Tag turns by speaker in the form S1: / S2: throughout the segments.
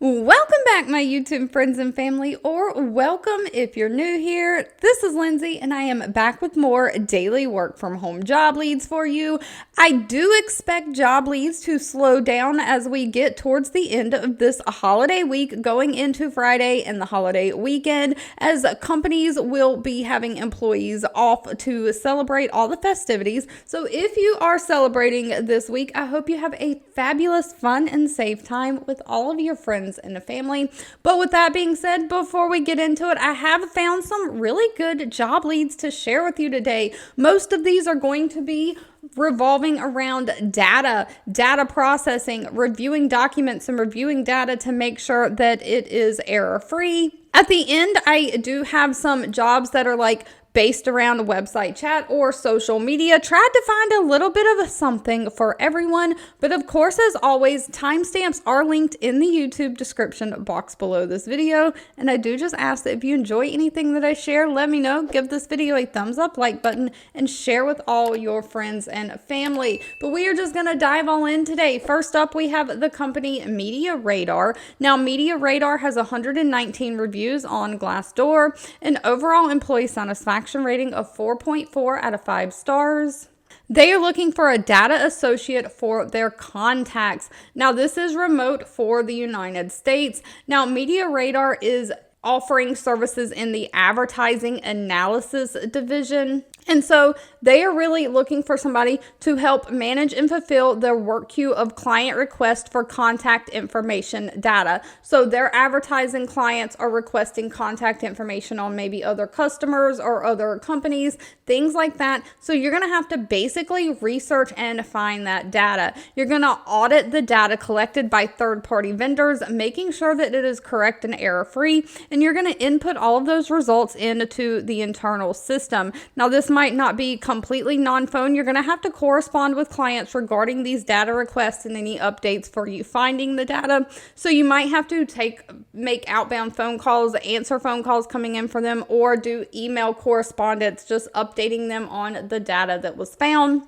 S1: Welcome back, my YouTube friends and family, or welcome if you're new here. This is Lindsay, and I am back with more daily work from home job leads for you. I do expect job leads to slow down as we get towards the end of this holiday week, going into Friday and the holiday weekend, as companies will be having employees off to celebrate all the festivities. So if you are celebrating this week, I hope you have a fabulous, fun, and safe time with all of your friends and a family. But with that being said, before we get into it, I have found some really good job leads to share with you today. Most of these are going to be revolving around data processing, reviewing documents and reviewing data to make sure that it is error-free. At the end, I do have some jobs that are based around website chat or social media. Tried to find a little bit of something for everyone, but of course, as always, timestamps are linked in the YouTube description box below this video. And I do just ask that if you enjoy anything that I share, let me know, give this video a thumbs up, like button, and share with all your friends and family. But we are just gonna dive all in today. First up, we have the company Media Radar. Now, Media Radar has 119 reviews on Glassdoor, and overall employee satisfaction rating of 4.4 out of 5 stars. They are looking for a data associate for their contacts. Now, this is remote for the United States. Now, Media Radar is offering services in the advertising analysis division. And so they are really looking for somebody to help manage and fulfill their work queue of client requests for contact information data. So their advertising clients are requesting contact information on maybe other customers or other companies, things like that. So you're going to have to basically research and find that data. You're going to audit the data collected by third-party vendors, making sure that it is correct and error-free. And you're going to input all of those results into the internal system. Now, this might not be completely non-phone. You're going to have to correspond with clients regarding these data requests and any updates for you finding the data. So you might have to make outbound phone calls, answer phone calls coming in for them, or do email correspondence, just updating them on the data that was found.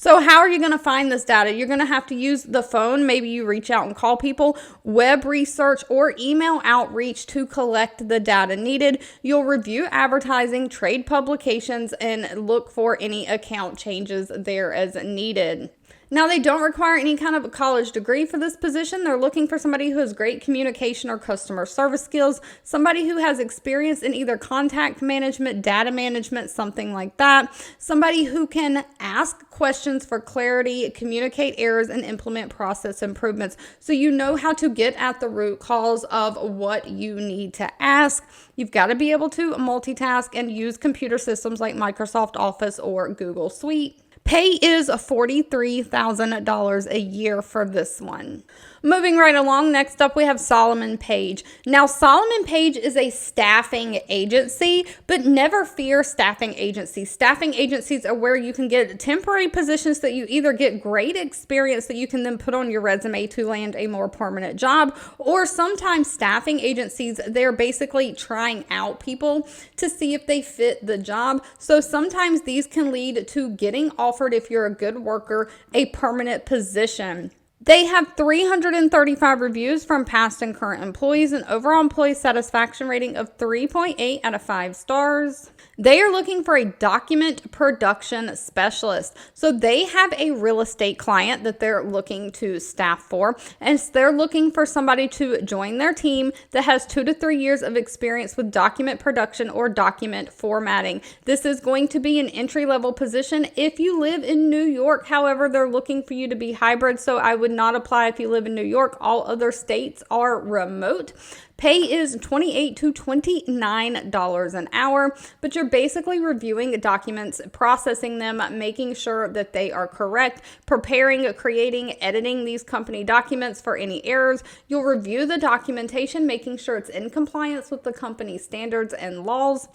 S1: So how are you going to find this data? You're going to have to use the phone. Maybe you reach out and call people, web research, or email outreach to collect the data needed. You'll review advertising, trade publications, and look for any account changes there as needed. Now, they don't require any kind of a college degree for this position. They're looking for somebody who has great communication or customer service skills, somebody who has experience in either contact management, data management, something like that, somebody who can ask questions for clarity, communicate errors, and implement process improvements. So you know how to get at the root cause of what you need to ask. You've got to be able to multitask and use computer systems like Microsoft Office or Google Suite. Pay is $43,000 a year for this one. Moving right along, next up we have Solomon Page. Now, Solomon Page is a staffing agency, but never fear staffing agencies. Staffing agencies are where you can get temporary positions that you either get great experience that you can then put on your resume to land a more permanent job, or sometimes staffing agencies, they're basically trying out people to see if they fit the job. So sometimes these can lead to getting offered, if you're a good worker, a permanent position. They have 335 reviews from past and current employees, and overall employee satisfaction rating of 3.8 out of 5 stars. They are looking for a document production specialist. So they have a real estate client that they're looking to staff for, and they're looking for somebody to join their team that has 2 to 3 years of experience with document production or document formatting. This is going to be an entry-level position if you live in New York. However, they're looking for you to be hybrid, so I would not apply if you live in New York. All other states are remote. Pay is $28 to $29 an hour, but you're basically reviewing documents, processing them, making sure that they are correct, preparing, creating, editing these company documents for any errors. You'll review the documentation, making sure it's in compliance with the company standards and laws.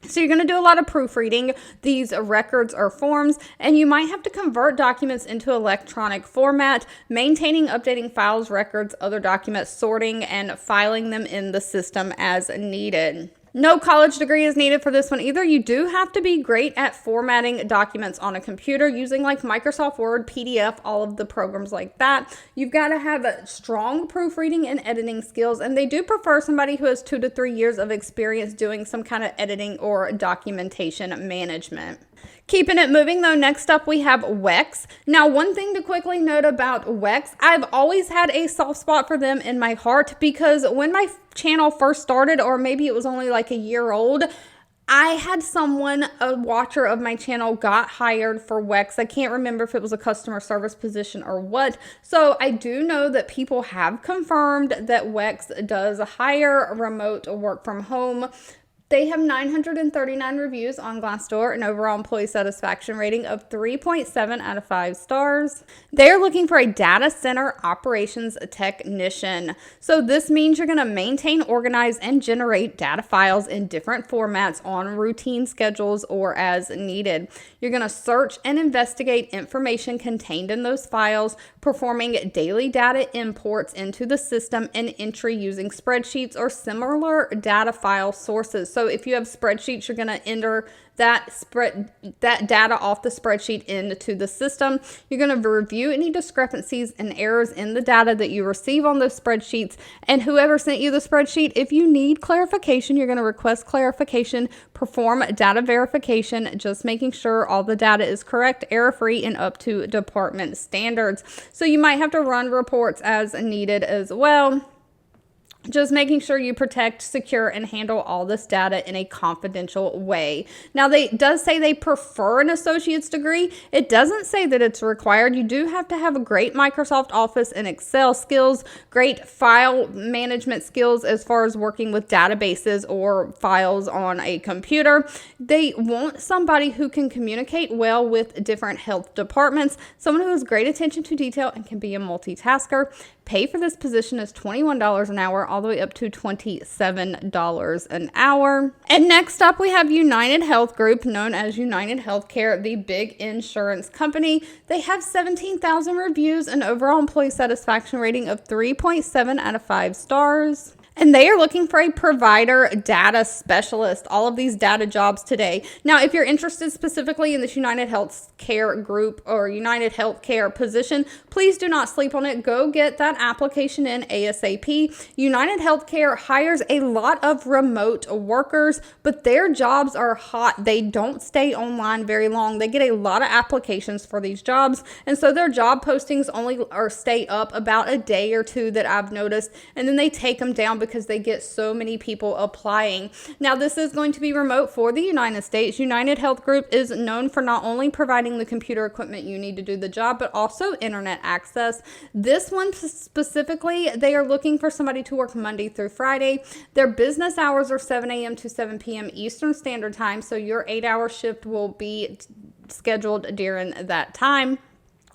S1: So you're going to do a lot of proofreading these records or forms, and you might have to convert documents into electronic format, maintaining, updating files, records, other documents, sorting, and filing them in the system as needed. No college degree is needed for this one either. You do have to be great at formatting documents on a computer using like Microsoft Word, PDF, all of the programs like that. You've got to have a strong proofreading and editing skills, and they do prefer somebody who has 2 to 3 years of experience doing some kind of editing or documentation management. Keeping it moving though, next up we have WEX. Now, one thing to quickly note about WEX, I've always had a soft spot for them in my heart because when my channel first started, or maybe it was only like a year old, I had someone, a watcher of my channel, got hired for WEX. I can't remember if it was a customer service position or what. So I do know that people have confirmed that WEX does hire remote work from home. They have 939 reviews on Glassdoor, an overall employee satisfaction rating of 3.7 out of 5 stars. They're looking for a data center operations technician. So this means you're going to maintain, organize, and generate data files in different formats on routine schedules or as needed. You're going to search and investigate information contained in those files, performing daily data imports into the system and entry using spreadsheets or similar data file sources. So if you have spreadsheets, you're going to enter that data off the spreadsheet into the system. You're going to review any discrepancies and errors in the data that you receive on those spreadsheets. And whoever sent you the spreadsheet, if you need clarification, you're going to request clarification, perform data verification, just making sure all the data is correct, error-free, and up to department standards. So you might have to run reports as needed as well. Just making sure you protect, secure, and handle all this data in a confidential way. Now, they does say they prefer an associate's degree. It doesn't say that it's required. You do have to have a great Microsoft Office and Excel skills, great file management skills as far as working with databases or files on a computer. They want somebody who can communicate well with different health departments, someone who has great attention to detail and can be a multitasker. Pay for this position is $21 an hour, all the way up to $27 an hour. And next up, we have United Health Group, known as United Healthcare, the big insurance company. They have 17,000 reviews and overall employee satisfaction rating of 3.7 out of 5 stars. And they are looking for a provider data specialist, all of these data jobs today. Now, if you're interested specifically in this United Healthcare group or United Healthcare position, please do not sleep on it. Go get that application in ASAP. United Healthcare hires a lot of remote workers, but their jobs are hot. They don't stay online very long. They get a lot of applications for these jobs. And so their job postings only stay up about a day or two that I've noticed. And then they take them down because they get so many people applying. Now, this is going to be remote for the United States. United Health Group is known for not only providing the computer equipment you need to do the job, but also internet access. This one specifically, they are looking for somebody to work Monday through Friday. Their business hours are 7 a.m. to 7 p.m. Eastern Standard Time, so your 8-hour shift will be scheduled during that time.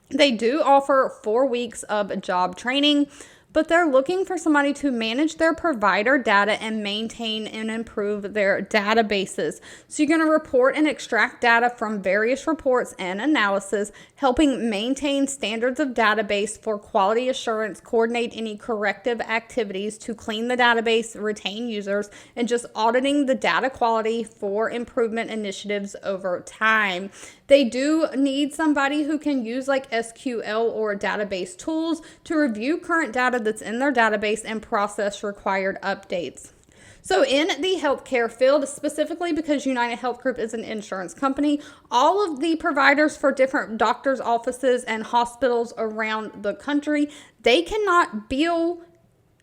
S1: They do offer 4 weeks of job training, but they're looking for somebody to manage their provider data and maintain and improve their databases. So you're going to report and extract data from various reports and analysis, helping maintain standards of database for quality assurance, coordinate any corrective activities to clean the database, retain users, and just auditing the data quality for improvement initiatives over time. They do need somebody who can use like SQL or database tools to review current data that's in their database and process required updates. So in the healthcare field, specifically because United Health Group is an insurance company, all of the providers for different doctors' offices and hospitals around the country, they cannot bill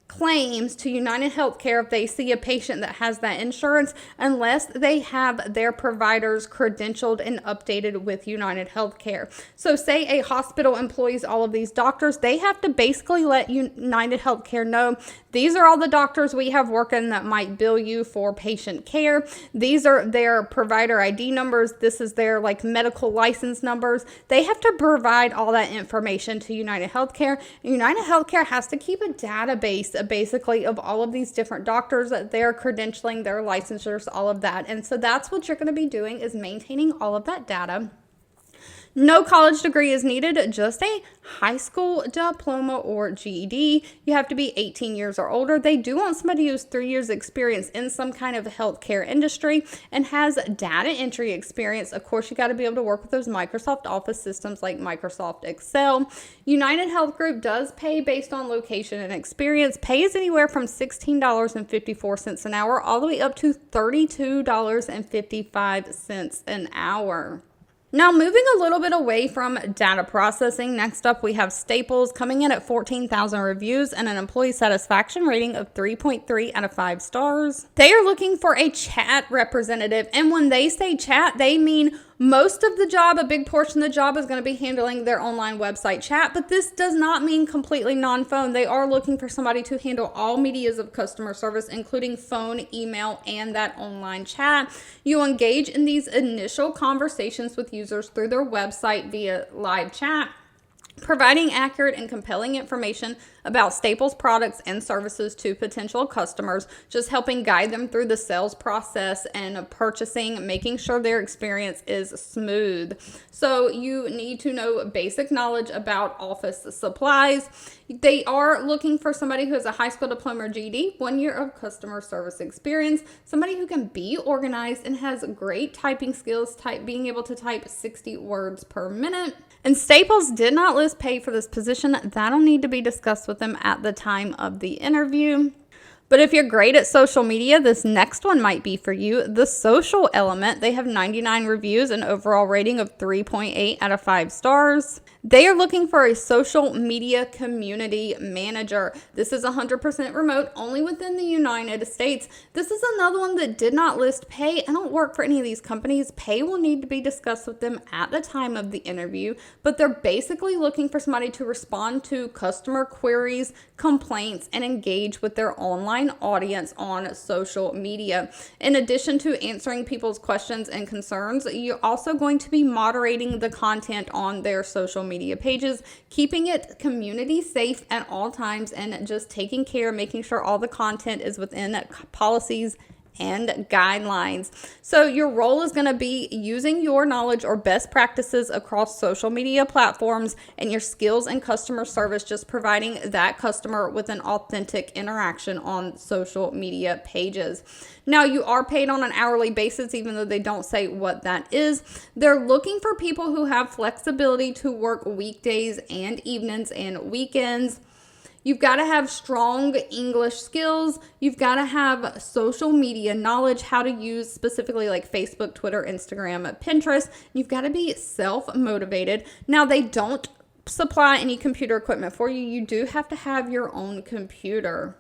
S1: claims to United Healthcare if they see a patient that has that insurance unless they have their providers credentialed and updated with United Healthcare. So say a hospital employs all of these doctors, they have to basically let United Healthcare know these are all the doctors we have working that might bill you for patient care. These are their provider ID numbers. This is their like medical license numbers. They have to provide all that information to United Healthcare. United Healthcare has to keep a database basically of all of these different doctors, their credentialing, their licensures, all of that. And so that's what you're going to be doing, is maintaining all of that data. No college degree is needed, just a high school diploma or GED. You have to be 18 years or older. They do want somebody who's 3 years experience in some kind of healthcare industry and has data entry experience. Of course, you got to be able to work with those Microsoft Office systems like Microsoft Excel. United Health Group does pay based on location and experience. Pay is anywhere from $16.54 an hour all the way up to $32.55 an hour. Now, moving a little bit away from data processing, next up we have Staples coming in at 14,000 reviews and an employee satisfaction rating of 3.3 out of 5 stars. They are looking for a chat representative, and when they say chat, they mean most of the job, a big portion of the job is going to be handling their online website chat, but this does not mean completely non-phone. They are looking for somebody to handle all medias of customer service, including phone, email, and that online chat. You engage in these initial conversations with users through their website via live chat, providing accurate and compelling information about Staples products and services to potential customers, just helping guide them through the sales process and purchasing, making sure their experience is smooth. So you need to know basic knowledge about office supplies. They are looking for somebody who has a high school diploma or GED, 1 year of customer service experience, somebody who can be organized and has great typing skills, being able to type 60 words per minute. And Staples did not list pay for this position. That'll need to be discussed with them at the time of the interview. But if you're great at social media, this next one might be for you. The Social Element, they have 99 reviews and overall rating of 3.8 out of 5 stars. They are looking for a social media community manager. This is 100% remote, only within the United States. This is another one that did not list pay. I don't work for any of these companies. Pay will need to be discussed with them at the time of the interview, but they're basically looking for somebody to respond to customer queries, complaints, and engage with their online audience on social media. In addition to answering people's questions and concerns, you're also going to be moderating the content on their social media pages, keeping it community safe at all times, and just taking care, making sure all the content is within policies and guidelines. So your role is going to be using your knowledge or best practices across social media platforms and your skills in customer service, just providing that customer with an authentic interaction on social media pages. Now, you are paid on an hourly basis, even though they don't say what that is. They're looking for people who have flexibility to work weekdays and evenings and weekends. You've got to have strong English skills. You've got to have social media knowledge, how to use specifically like Facebook, Twitter, Instagram, Pinterest. You've got to be self-motivated. Now, they don't supply any computer equipment for you. You do have to have your own computer.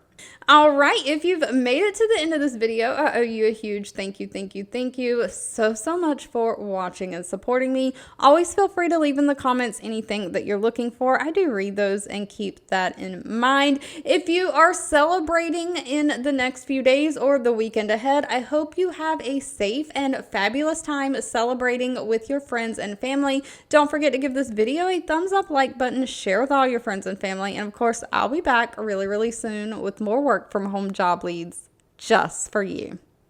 S1: All right, if you've made it to the end of this video, I owe you a huge thank you so much for watching and supporting me. Always feel free to leave in the comments anything that you're looking for. I do read those and keep that in mind. If you are celebrating in the next few days or the weekend ahead, I hope you have a safe and fabulous time celebrating with your friends and family. Don't forget to give this video a thumbs up, like button, share with all your friends and family, and of course, I'll be back really soon with more work from home job leads just for you.